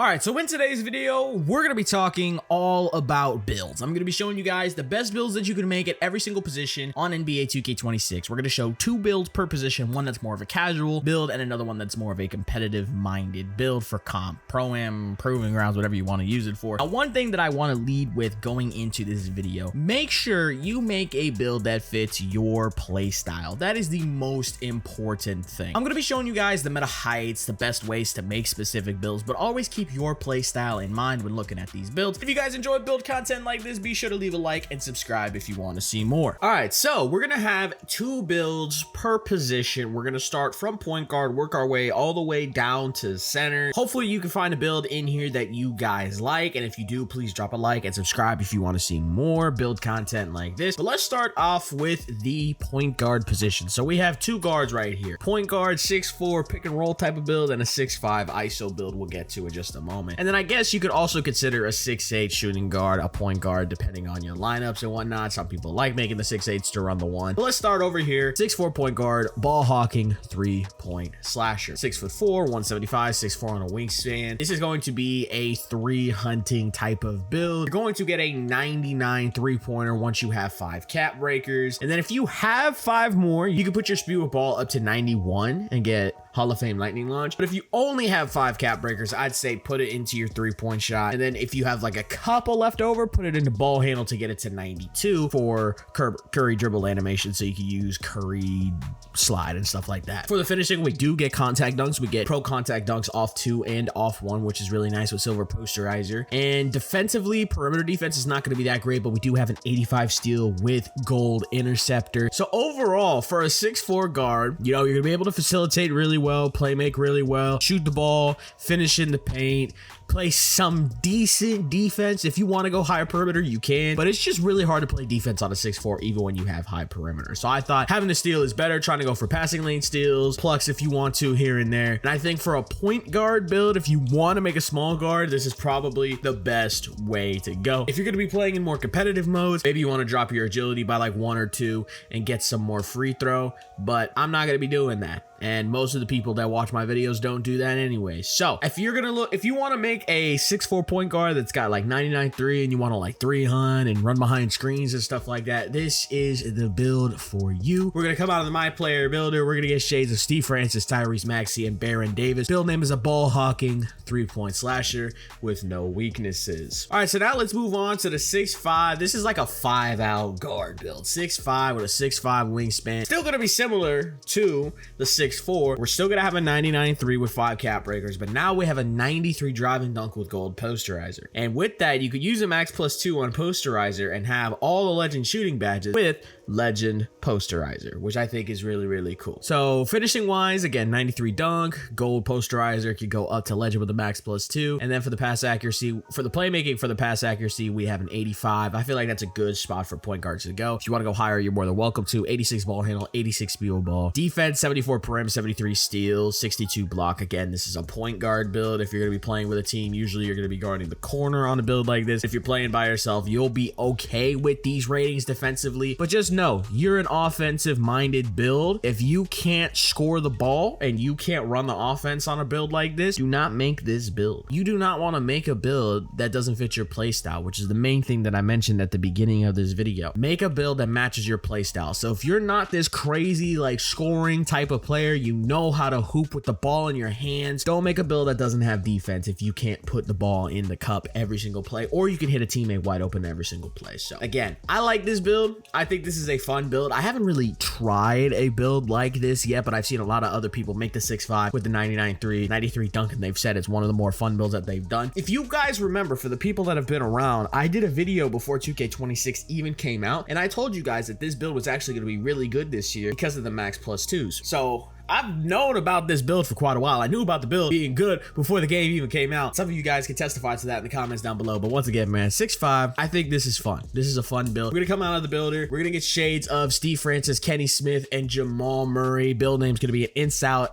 All right, so in today's video, we're going to be talking all about builds. I'm going to be showing you guys the best builds that you can make at every single position on NBA 2K26. We're going to show 2 builds per position, one that's more of a casual build and another one that's more of a competitive-minded build for comp, pro-am, proving grounds, whatever you want to use it for. Now, one thing that I want to lead with going into this video, make sure you make a build that fits your play style. That is the most important thing. I'm going to be showing you guys the meta heights, the best ways to make specific builds, but always keep your play style in mind when looking at these builds. If you guys enjoy build content like this, be sure to leave a like and subscribe if you want to see more. All right, so we're gonna have 2 builds per position. We're gonna start from point guard, work our way all the way down to center. Hopefully you can find a build in here that you guys like, and if you do, please drop a like and subscribe if you want to see more build content like this. But let's start off with the point guard position. So we have 2 guards right here. Point guard, 6'4", pick and roll type of build, and a 6'5" ISO build we'll get to in just a moment. And then I guess you could also consider a 6'8" shooting guard, a point guard, depending on your lineups and whatnot. Some people like making the 6'8s to run the 1. But let's start over here. 6'4" point guard, ball hawking, 3-point slasher. 6'4", 175, 6'4" on a wingspan. This is going to be a 3 hunting type of build. You're going to get a 99 3-pointer once you have 5 cap breakers. And then if you have 5 more, you can put your speed with ball up to 91 and get Hall of Fame lightning launch. But if you only have 5 cap breakers, I'd say put it into your 3-point shot. And then if you have like a couple left over, put it into ball handle to get it to 92 for Curry dribble animation, so you can use Curry slide and stuff like that. For the finishing, we do get contact dunks. We get pro contact dunks off 2 and off 1, which is really nice with silver posterizer. And defensively, perimeter defense is not going to be that great, but we do have an 85 steal with gold interceptor. So overall, for a 6'4" guard, you know, you're gonna be able to facilitate really well, play make really well, shoot the ball, finish in the paint, play some decent defense. If you want to go higher perimeter, you can, but it's just really hard to play defense on a 6'4", even when you have high perimeter. So I thought having a steal is better, trying to go for passing lane steals, plucks if you want to here and there. And I think for a point guard build, if you want to make a small guard, this is probably the best way to go. If you're going to be playing in more competitive modes, maybe you want to drop your agility by like 1 or 2 and get some more free throw, but I'm not going to be doing that. And most of the people that watch my videos don't do that anyway. So if you're gonna if you want to make a 6'4" point guard that's got like 99 3 and you want to like 3 hunt and run behind screens and stuff like that, this is the build for you. We're gonna come out of the My Player Builder. We're gonna get shades of Steve Francis, Tyrese Maxey, and Baron Davis. Build name is a ball hawking 3-point slasher with no weaknesses. All right, so now let's move on to the 6'5". This is like a 5-out guard build. 6'5" with a 6'5" wingspan. Still gonna be similar to the 6'4". We're still gonna have a 99 3 with 5 cap breakers, but now we have a 93 driving dunk with gold posterizer. And with that, you could use a max +2 on posterizer and have all the legend shooting badges with legend posterizer, which I think is really, really cool. So finishing wise, again, 93 dunk, gold posterizer could go up to legend with a max +2. And then for the pass accuracy, for the playmaking, for the pass accuracy, we have an 85. I feel like that's a good spot for point guards to go. If you want to go higher, you're more than welcome to. 86 ball handle, 86 speed with ball. Defense, 74 perimeter, 73 steals, 62 block. Again, this is a point guard build. If you're going to be playing with a team, usually you're going to be guarding the corner on a build like this. If you're playing by yourself, you'll be okay with these ratings defensively, but just know you're an offensive minded build. If you can't score the ball and you can't run the offense on a build like this, do not make this build. You do not want to make a build that doesn't fit your play style, which is the main thing that I mentioned at the beginning of this video. Make a build that matches your play style. So if you're not this crazy like scoring type of player, you know how to hoop with the ball in your hands, don't make a build that doesn't have defense if you can't put the ball in the cup every single play, or you can hit a teammate wide open every single play. So again, I like this build. I think this is a fun build. I haven't really tried a build like this yet, but I've seen a lot of other people make the 6'5" with the 99 3, 93 dunk, and they've said it's one of the more fun builds that they've done. If you guys remember, for the people that have been around, I did a video before 2K26 even came out, and I told you guys that this build was actually going to be really good this year because of the max +2s. So I've known about this build for quite a while. I knew about the build being good before the game even came out. Some of you guys can testify to that in the comments down below. But once again, man, 6'5", I think this is fun. This is a fun build. We're gonna come out of the builder. We're gonna get shades of Steve Francis, Kenny Smith, and Jamal Murray. Build name's gonna be an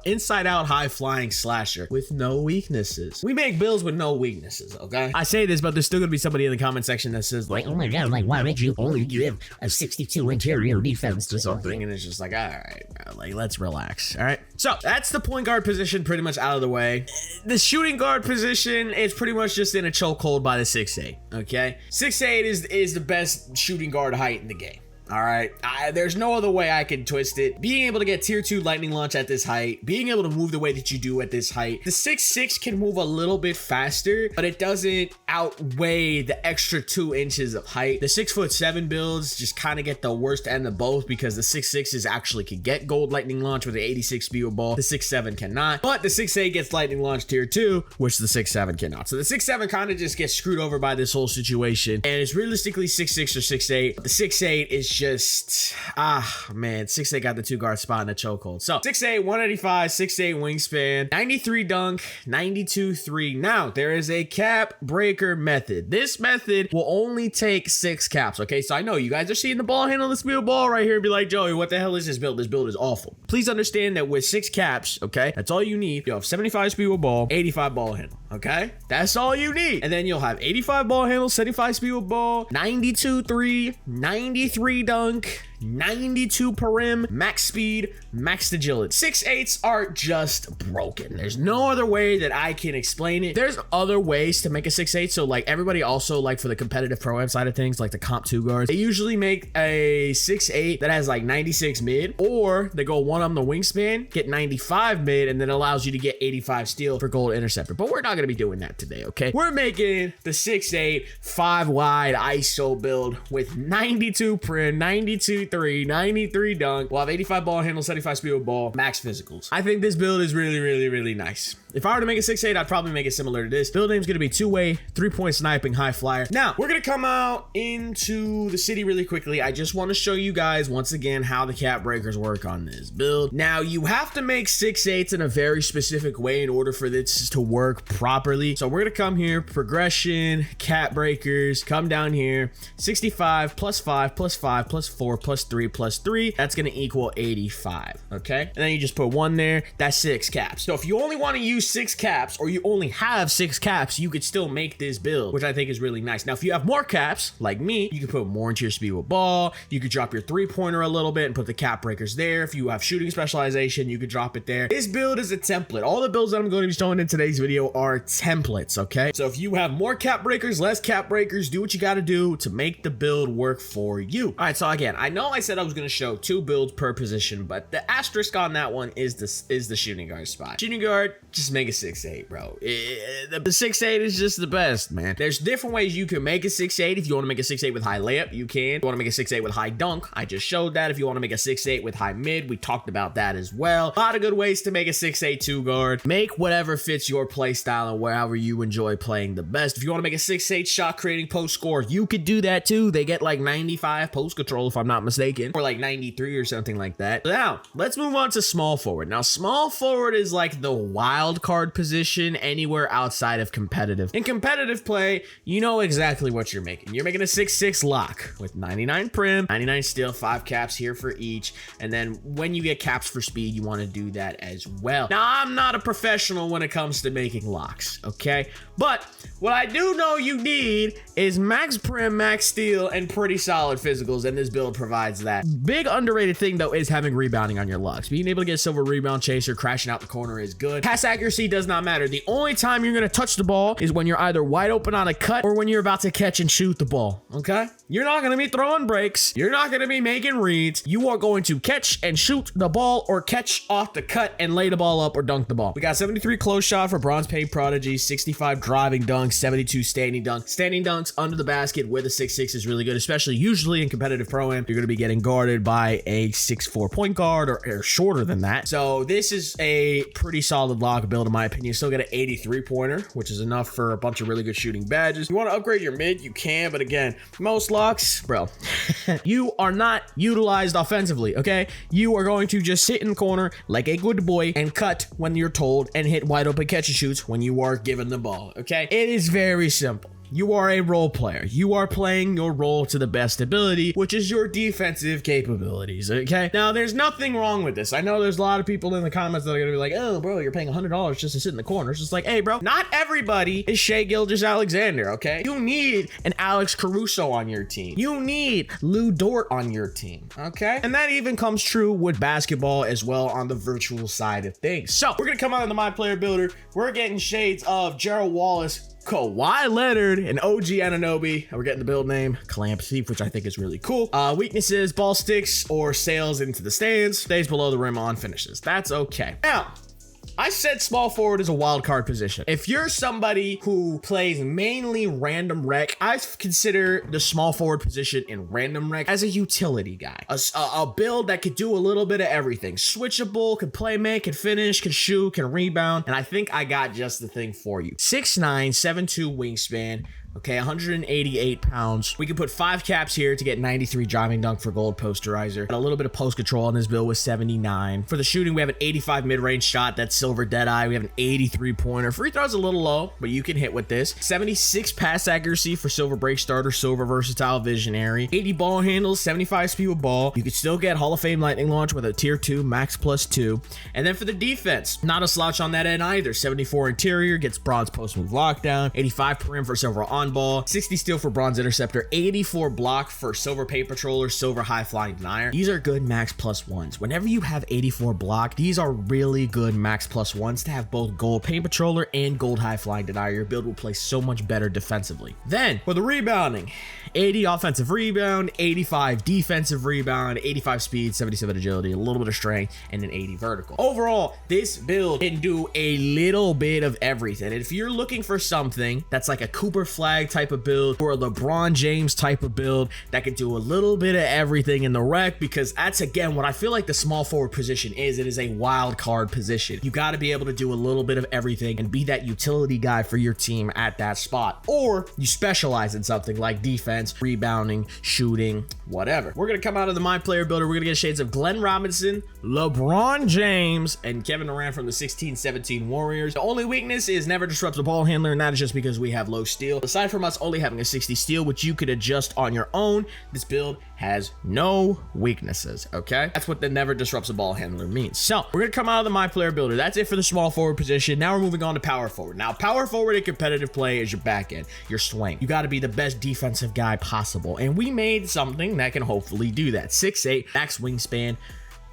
inside out high flying slasher with no weaknesses. We make builds with no weaknesses, okay? I say this, but there's still gonna be somebody in the comment section that says like, oh my god, like why would you only give a 62 interior defense to something? And it's just like, all right, bro, like let's relax. All All right, so that's the point guard position pretty much out of the way. The shooting guard position is pretty much just in a chokehold by the 6'8", okay? 6'8" is the best shooting guard height in the game. All right, there's no other way I can twist it. Being able to get tier 2 lightning launch at this height, being able to move the way that you do at this height. The 6'6" can move a little bit faster, but it doesn't outweigh the extra 2 inches of height. The 6'7" builds just kind of get the worst end of both because the 6'6" actually can get gold lightning launch with the 86 speed ball. The 6'7" cannot, but the 6'8" gets lightning launch tier 2, which the 6'7" cannot. So the 6'7" kind of just gets screwed over by this whole situation, and it's realistically 6'6" or 6'8. The 6'8" is just, man, 6'8" got the 2 guard spot in the chokehold. So 6'8", 185, 6'8" wingspan, 93 dunk, 92 3. Now, there is a cap breaker method. This method will only take 6 caps, okay? So I know you guys are seeing the ball handle, the speed ball right here and be like, Joey, what the hell is this build? This build is awful. Please understand that with 6 caps, okay, that's all you need. You'll have 75 speed ball, 85 ball handle, okay? That's all you need. And then you'll have 85 ball handle, 75 speed ball, 92 3, 93 dunk, 92 perim, max speed, max agility. 6'8" are just broken. There's no other way that I can explain it. There's other ways to make a 6'8". So like everybody also like for the competitive pro-am side of things, like the comp 2 guards, they usually make a 6'8" that has like 96 mid, or they go one on the wingspan, get 95 mid, and then allows you to get 85 steal for gold interceptor. But we're not going to be doing that today, okay? We're making the 6'8", 5 wide ISO build with 92 prim, 92 3, 93 dunk. We'll have 85 ball handle, 75 speed with ball, max physicals. I think this build is really, really, really nice. If I were to make a 6'8", I'd probably make it similar to this. Build name's gonna be 2-way, 3-point sniping, high flyer. Now, we're gonna come out into the city really quickly. I just wanna show you guys once again how the cap breakers work on this build. Now, you have to make 6'8" in a very specific way in order for this to work properly. So we're gonna come here, progression, cap breakers, come down here, 65 plus 5 plus 5 plus 4 plus 3 plus 3. That's gonna equal 85, okay? And then you just put 1 there, that's 6 caps. So if you only wanna use 6 caps, or you only have 6 caps, you could still make this build, which I think is really nice. Now, if you have more caps, like me, you can put more into your speed with ball. You could drop your 3-pointer a little bit and put the cap breakers there. If you have shooting specialization, you could drop it there. This build is a template. All the builds that I'm going to be showing in today's video are templates, okay? So if you have more cap breakers, less cap breakers, do what you gotta do to make the build work for you. All right, so again, I know I said I was gonna show 2 builds per position, but the asterisk on that one is the shooting guard spot. Shooting guard, just make a 6'8", bro. The 6'8" is just the best, man. There's different ways you can make a 6'8". If you want to make a 6'8" with high layup, you can. If you want to make a 6'8" with high dunk, I just showed that. If you want to make a 6'8" with high mid, we talked about that as well. A lot of good ways to make a 6'8" 2 guard. Make whatever fits your play style and wherever you enjoy playing the best. If you want to make a 6'8" shot creating post score, you could do that too. They get like 95 post control if I'm not mistaken, or like 93 or something like that. Now, let's move on to small forward. Now, small forward is like the wild card position anywhere outside of competitive. In competitive play, you know exactly what you're making. You're making a 6'6" lock with 99 prim, 99 steal, 5 caps here for each. And then when you get caps for speed, you want to do that as well. Now, I'm not a professional when it comes to making locks, okay? But what I do know you need is max prim, max steal, and pretty solid physicals, and this build provides that. Big underrated thing though is having rebounding on your locks. Being able to get silver rebound chaser, crashing out the corner is good. Pass accuracy does not matter. The only time you're gonna touch the ball is when you're either wide open on a cut or when you're about to catch and shoot the ball, okay? You're not gonna be throwing breaks. You're not gonna be making reads. You are going to catch and shoot the ball or catch off the cut and lay the ball up or dunk the ball. We got 73 close shot for bronze paint prodigy, 65 driving dunks, 72 standing dunks. Standing dunks under the basket with a 6'6" is really good, especially usually in competitive pro-am. You're gonna be getting guarded by a 6'4" point guard or shorter than that. So this is a pretty solid lock build in my opinion. Still get an 83 pointer, which is enough for a bunch of really good shooting badges. You want to upgrade your mid, you can, but again, most locks, bro, you are not utilized offensively, okay? You are going to just sit in the corner like a good boy and cut when you're told and hit wide open catch and shoots when you are given the ball, okay? It is very simple. You are a role player. You are playing your role to the best ability, which is your defensive capabilities, okay? Now, there's nothing wrong with this. I know there's a lot of people in the comments that are gonna be like, oh, bro, you're paying $100 just to sit in the corner. It's just like, hey, bro, not everybody is Shai Gilgeous-Alexander, okay? You need an Alex Caruso on your team. You need Lou Dort on your team, okay? And that even comes true with basketball as well on the virtual side of things. So we're gonna come out in the My Player Builder. We're getting shades of Gerald Wallace, Kawhi Leonard, and OG Anunoby. And we're getting the build name Clamp Thief, which I think is really cool. Weaknesses: ball sticks or sails into the stands, stays below the rim on finishes. That's okay. Now, I said small forward is a wild card position. If you're somebody who plays mainly random rec, I consider the small forward position in random rec as a utility guy. A build that could do a little bit of everything. Switchable, could play make, could finish, could shoot, can rebound. And I think I got just the thing for you. 6'9", 7'2" wingspan. Okay, 188 pounds. We can put 5 caps here to get 93 driving dunk for gold posterizer. A little bit of post control on this build with 79. For the shooting, we have an 85 mid-range shot. That's silver deadeye. We have an 83 pointer. Free throw's a little low, but you can hit with this. 76 pass accuracy for silver break starter, silver versatile visionary. 80 ball handles, 75 speed with ball. You can still get Hall of Fame lightning launch with a tier 2 max +2. And then for the defense, not a slouch on that end either. 74 interior, gets bronze post move lockdown. 85 perim for silver on ball, 60 steal for bronze interceptor, 84 block for silver paint patroller, silver high flying denier. These are good max +1s. Whenever you have 84 block, these are really good max +1s to have both gold paint patroller and gold high flying denier. Your build will play so much better defensively. Then for the rebounding, 80 offensive rebound, 85 defensive rebound, 85 speed, 77 agility, a little bit of strength, and an 80 vertical. Overall, this build can do a little bit of everything. And if you're looking for something that's like a Cooper Flag type of build or a LeBron James type of build that can do a little bit of everything in the rec, because that's again what I feel like the small forward position is. It is a wild card position. You got to be able to do a little bit of everything and be that utility guy for your team at that spot, or you specialize in something like defense, rebounding, shooting, whatever. We're gonna come out of the My Player Builder. We're gonna get shades of Glenn Robinson, LeBron James, and Kevin Durant from the 16-17 Warriors. The only weakness is never disrupts the ball handler, and that is just because we have low steal. Aside from us only having a 60 steal, which you could adjust on your own, this build has no weaknesses, okay? That's what the never disrupts the ball handler means. So we're gonna come out of the My Player Builder. That's it for the small forward position. Now we're moving on to power forward. Now power forward in competitive play is your back end, your swing. You gotta be the best defensive guy possible, and we made something that can hopefully do that. 6'8", max wingspan,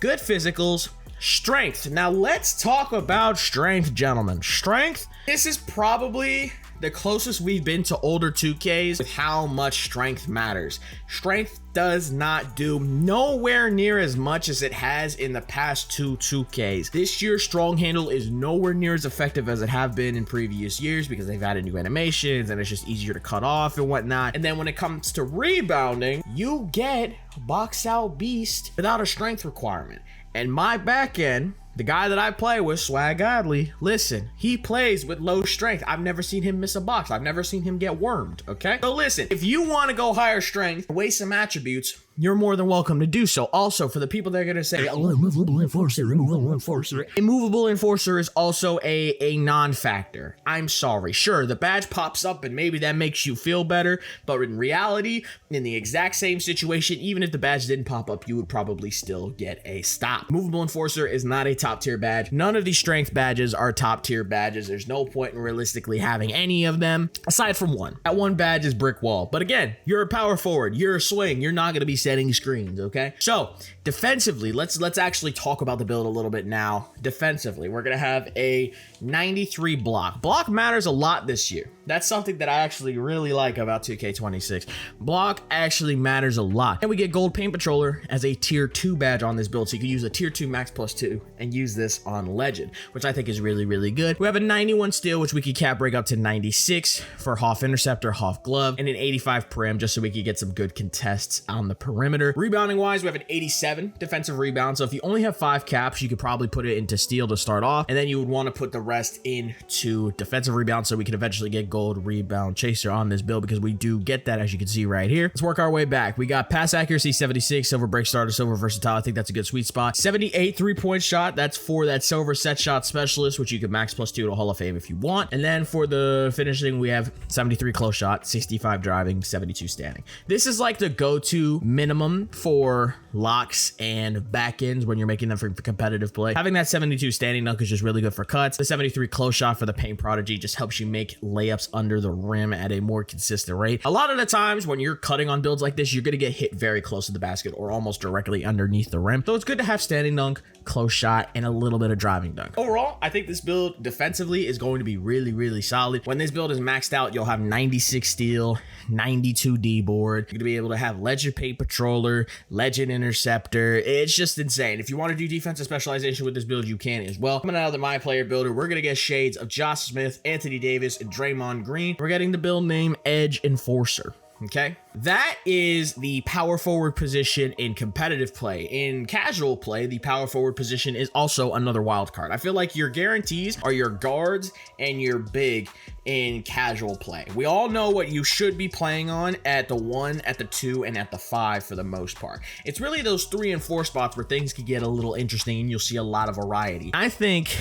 good physicals, strength. Now let's talk about strength, gentlemen. Strength, this is probably the closest we've been to older 2Ks with how much strength matters. Strength does not do nowhere near as much as it has in the past 2Ks. This year's strong handle is nowhere near as effective as it have been in previous years because they've added new animations and it's just easier to cut off and whatnot. And then when it comes to rebounding, you get box out beast without a strength requirement. And my back end, the guy that I play with, Swag Godly, listen, he plays with low strength. I've never seen him miss a box. I've never seen him get wormed, okay? So listen, if you want to go higher strength, waste some attributes, you're more than welcome to do so. Also, for the people that are going to say, Oh, immovable enforcer, removable enforcer. immovable enforcer is also a non-factor. I'm sorry. Sure, the badge pops up and maybe that makes you feel better, but in reality, in the exact same situation, even if the badge didn't pop up, you would probably still get a stop. Movable enforcer is not a top tier badge. None of these strength badges are top tier badges. There's no point in realistically having any of them, aside from one. That one badge is brick wall. But again, you're a power forward, you're a swing, you're not going to be setting screens, okay? So defensively, let's actually talk about the build a little bit now. Defensively, we're gonna have a 93 block. Block matters a lot this year. That's something that I actually really like about 2K26. Block actually matters a lot. And we get gold paint patroller as a tier 2 badge on this build, so you can use a tier 2 max +2 and use this on legend, which I think is really, really good. We have a 91 steal, which we could cap break up to 96 for Hoff interceptor, Hoff glove, and an 85 perim, just so we could get some good contests on the perimeter. Rebounding wise, we have an 87 defensive rebound. So if you only have 5 caps, you could probably put it into steal to start off, and then you would want to put the rest into defensive rebound so we could eventually get gold rebound chaser on this build because we do get that, as you can see right here. Let's work our way back. We got pass accuracy 76, silver break starter, silver versatile. I think that's a good sweet spot. 78 3-point shot. That's for that silver set shot specialist, which you can max +2 to Hall of Fame if you want. And then for the finishing, we have 73 close shot, 65 driving, 72 standing. This is like the go-to minimum for locks and back ends when you're making them for competitive play. Having that 72 standing dunk is just really good for cuts. The 73 close shot for the paint prodigy just helps you make layups under the rim at a more consistent rate. A lot of the times when you're cutting on builds like this, you're going to get hit very close to the basket or almost directly underneath the rim. So it's good to have standing dunk, close shot, and a little bit of driving dunk. Overall, I think this build defensively is going to be really, really solid. When this build is maxed out, you'll have 96 steal, 92 D board. You're going to be able to have Legend Paint Patroller, Legend Interceptor. It's just insane. If you want to do defensive specialization with this build, you can as well. Coming out of the My Player Builder, we're going to get shades of Josh Smith, Anthony Davis, and Draymond Green. We're getting the build name Edge Enforcer. Okay, that is the power forward position in competitive play. In casual play, the power forward position is also another wild card. I feel like your guarantees are your guards and your big in casual play. We all know what you should be playing on at the 1, at the 2, and at the 5 for the most part. It's really those 3 and 4 spots where things can get a little interesting and you'll see a lot of variety. I think,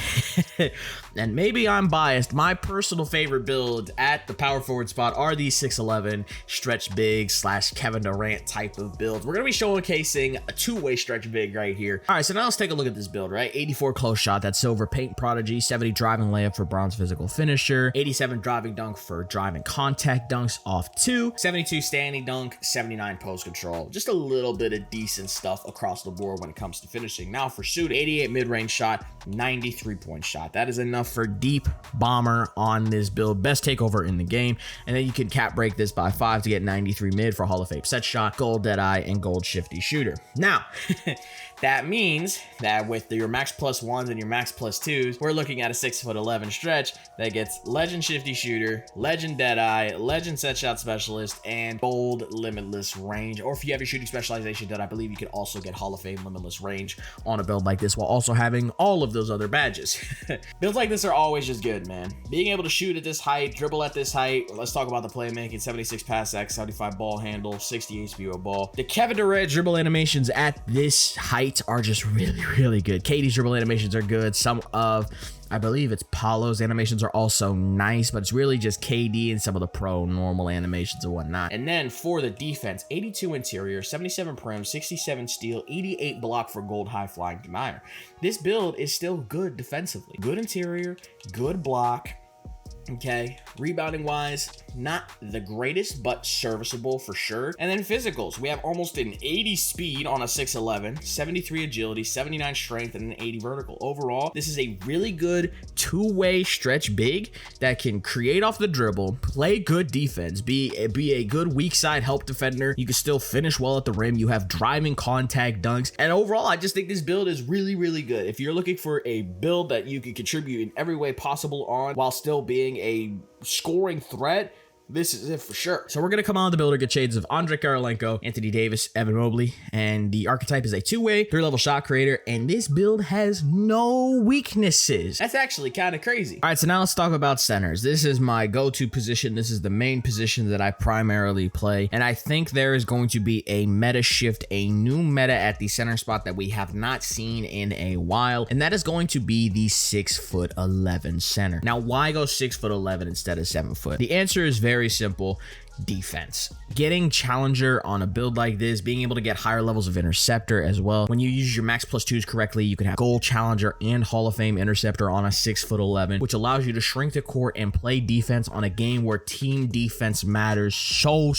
and maybe I'm biased, my personal favorite build at the power forward spot are these 6'11" stretch big / Kevin Durant type of builds. We're going to be showcasing a 2-way stretch big right here. All right, so now let's take a look at this build, right? 84 close shot, that's silver paint prodigy, 70 driving layup for bronze physical finisher, 87 driving dunk for driving contact dunks off 2, 72 standing dunk, 79 post control. Just a little bit of decent stuff across the board when it comes to finishing. Now for shoot, 88 mid-range shot, 93 point shot. That is enough for deep bomber on this build. Best takeover in the game. And then you can cap break this by 5 to get 93 mid for Hall of Fame set shot, gold Deadeye, and gold shifty shooter. Now, that means that with your max +1s and your max +2s, we're looking at a 6'11" stretch that gets legend shifty shooter, legend Deadeye, legend set shot specialist, and gold limitless range. Or if you have your shooting specialization done, I believe you can also get Hall of Fame limitless range on a build like this while also having all of those other badges. Builds like this are always just good, man. Being able to shoot at this height, dribble at this height. Let's talk about the playmaking. 76 pass X, 75 ball handle, 60 HBO ball. The Kevin Durant dribble animations at this height are just really, really good. KD's dribble animations are good. Some of, I believe it's Paulo's animations are also nice, but it's really just KD and some of the pro normal animations and whatnot. And then for the defense, 82 interior, 77 prim, 67 steal, 88 block for gold high flying denier. This build is still good defensively. Good interior, good block. Okay, rebounding wise, not the greatest, but serviceable for sure. And then physicals, we have almost an 80 speed on a 6'11", 73 agility, 79 strength, and an 80 vertical. Overall, this is a really good 2-way stretch big that can create off the dribble, play good defense, be a good weak side help defender. You can still finish well at the rim. You have driving contact dunks. And overall, I just think this build is really, really good. If you're looking for a build that you can contribute in every way possible on while still being a scoring threat, this is it for sure. So we're going to come on the builder, get shades of Andre Kirilenko, Anthony Davis, Evan Mobley, and the archetype is a 2-way, 3-level shot creator, and this build has no weaknesses. That's actually kind of crazy. All right, so now let's talk about centers. This is my go-to position. This is the main position that I primarily play, and I think there is going to be a meta shift, a new meta at the center spot that we have not seen in a while, and that is going to be the 6'11" center. Now, why go 6'11" instead of 7 foot? The answer is very simple. Defense. Getting challenger on a build like this, being able to get higher levels of interceptor as well. When you use your max +2s correctly, you can have gold challenger and Hall of Fame interceptor on a 6'11", which allows you to shrink the court and play defense on a game where team defense matters so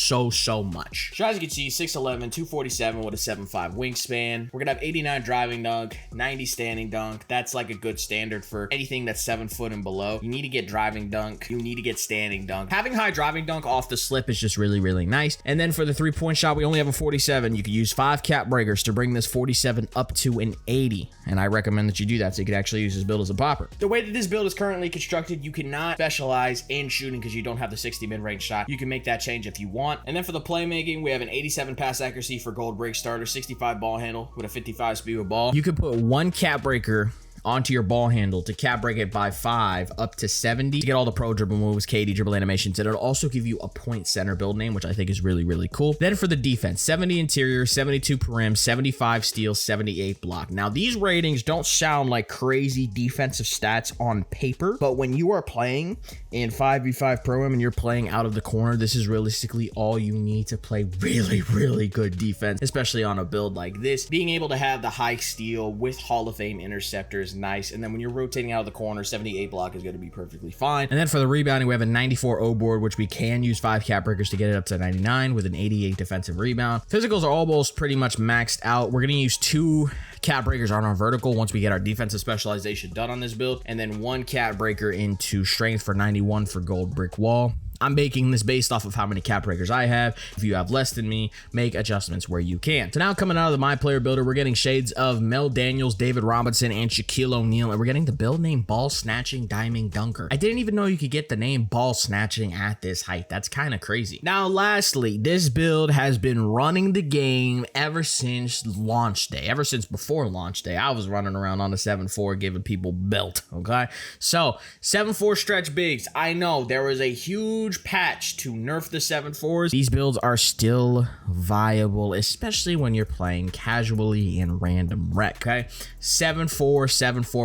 much. So as you can see, 6'11", 247 with a 7'5" wingspan. We're gonna have 89 driving dunk, 90 standing dunk. That's like a good standard for anything that's 7 foot and below. You need to get driving dunk. You need to get standing dunk. Having high driving dunk off the slip is just really, really nice. And then for the 3-point shot, we only have a 47. You can use 5 cap breakers to bring this 47 up to an 80. And I recommend that you do that so you can actually use this build as a popper. The way that this build is currently constructed, you cannot specialize in shooting because you don't have the 60 mid-range shot. You can make that change if you want. And then for the playmaking, we have an 87 pass accuracy for gold break starter, 65 ball handle with a 55 speed with ball. You can put 1 cap breaker onto your ball handle to cap break it by 5 up to 70 to get all the pro dribble moves, KD dribble animations, and it'll also give you a point center build name, which I think is really, really cool. Then for the defense, 70 interior, 72 perim, 75 steal, 78 block. Now, these ratings don't sound like crazy defensive stats on paper, but when you are playing in 5v5 pro and you're playing out of the corner, this is realistically all you need to play really, really good defense, especially on a build like this. Being able to have the high steal with Hall of Fame interceptor is nice, and then when you're rotating out of the corner, 78 block is going to be perfectly fine. And then for the rebounding, we have a 94 O board, which we can use 5 cap breakers to get it up to 99 with an 88 defensive rebound. Physicals are almost pretty much maxed out. We're going to use 2 cap breakers on our vertical once we get our defensive specialization done on this build, and then 1 cap breaker into strength for 91 for gold brick wall. I'm making this based off of how many cap breakers I have. If you have less than me, make adjustments where you can. So now coming out of the My Player Builder, we're getting shades of Mel Daniels, David Robinson, and Shaquille O'Neal, and we're getting the build name Ball Snatching Diamond Dunker. I didn't even know you could get the name Ball Snatching at this height. That's kind of crazy. Now, lastly, this build has been running the game ever since launch day. Ever since before launch day, I was running around on the 7-4 giving people belt, okay? So, 7-4 stretch bigs. I know there was a huge patch to nerf the 7-4s. These builds are still viable, especially when you're playing casually in random rec, okay? 7-4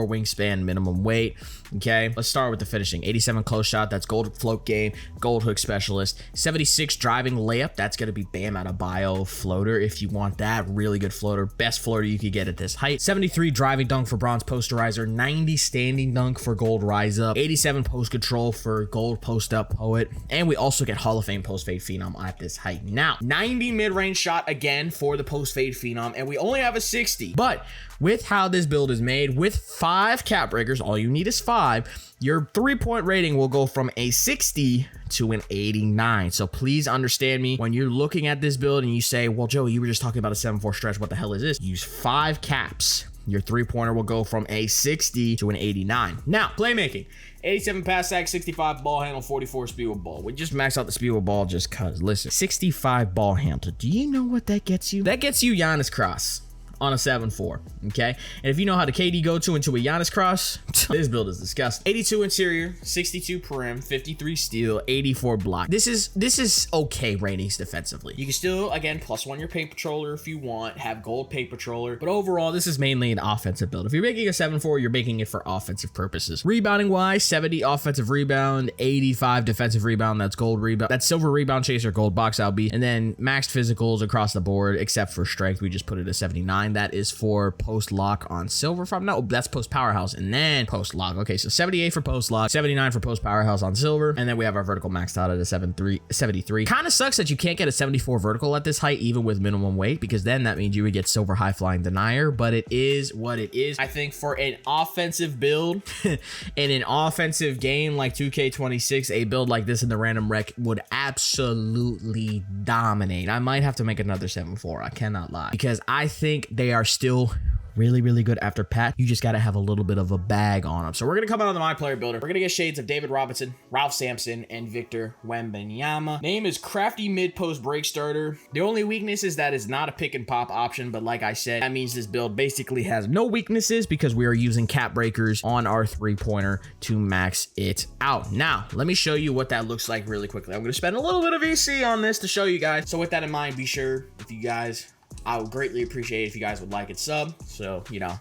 wingspan minimum weight, okay? Let's start with the finishing. 87 close shot, that's gold float game, gold hook specialist. 76 driving layup, that's gonna be Bam Adebayo floater if you want that really good floater, best floater you could get at this height. 73 driving dunk for bronze posterizer, 90 standing dunk for gold rise up, 87 post control for gold post up poet, and we also get Hall of Fame post fade phenom at this height. Now, 90 mid-range shot again for the post fade phenom, and we only have a 60, but with how this build is made, with 5 cap breakers, all you need is 5, your 3-point rating will go from a 60 to an 89. So please understand me when you're looking at this build and you say, well, Joey, you were just talking about a 7-4 stretch. What the hell is this? Use 5 caps. Your 3-pointer will go from a 60 to an 89. Now, playmaking. 87 pass sack, 65 ball handle, 44 speed with ball. We just max out the speed with ball just cuz. Listen, 65 ball handle. Do you know what that gets you? That gets you Giannis Cross on a 7-4, okay? And if you know how to KD go to into a Giannis Cross, this build is disgusting. 82 interior, 62 perim, 53 steal, 84 block. This is okay ratings defensively. You can still, again, +1 your paint patroller if you want, have gold paint patroller, but overall, this is mainly an offensive build. If you're making a 7-4, you're making it for offensive purposes. Rebounding wise, 70 offensive rebound, 85 defensive rebound, that's gold rebound, that's silver rebound chaser, gold box out beat, and then maxed physicals across the board, except for strength, we just put it at 79. That is for post lock on silver from no, that's post powerhouse and then post lock. Okay, so 78 for post lock, 79 for post powerhouse on silver, and then we have our vertical maxed out at a 73. Kind of sucks that you can't get a 74 vertical at this height even with minimum weight, because then that means you would get silver high flying denier, but it is what it is. I think for an offensive build in an offensive game like 2K26, a build like this in the random rec would absolutely dominate. I might have to make another 7-4, I cannot lie, because I think they are still really, really good after Pat. You just got to have a little bit of a bag on them. So we're going to come out on the My Player Builder. We're going to get shades of David Robinson, Ralph Sampson, and Victor Wembanyama. Name is Crafty Mid-Post Break Starter. The only weakness is that it's not a pick and pop option, but like I said, that means this build basically has no weaknesses because we are using cap breakers on our 3-pointer to max it out. Now, let me show you what that looks like really quickly. I'm going to spend a little bit of EC on this to show you guys. So with that in mind, be sure if you guys... I would greatly appreciate it if you guys would like and sub, so, you know,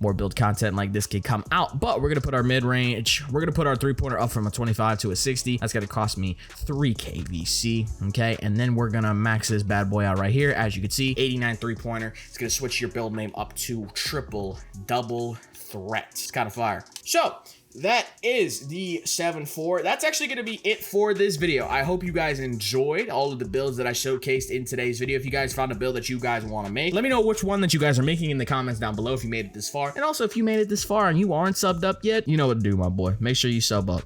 more build content like this can come out. But we're going to put our mid-range, we're going to put our 3-pointer up from a 25 to a 60. That's going to cost me 3K VC, okay? And then we're going to max this bad boy out right here. As you can see, 89 3-pointer. It's going to switch your build name up to triple double threat. It's kind of fire. So... that is the 7-4. That's actually going to be it for this video. I hope you guys enjoyed all of the builds that I showcased in today's video. If you guys found a build that you guys want to make, let me know which one that you guys are making in the comments down below if you made it this far. And also, if you made it this far and you aren't subbed up yet, you know what to do, my boy. Make sure you sub up.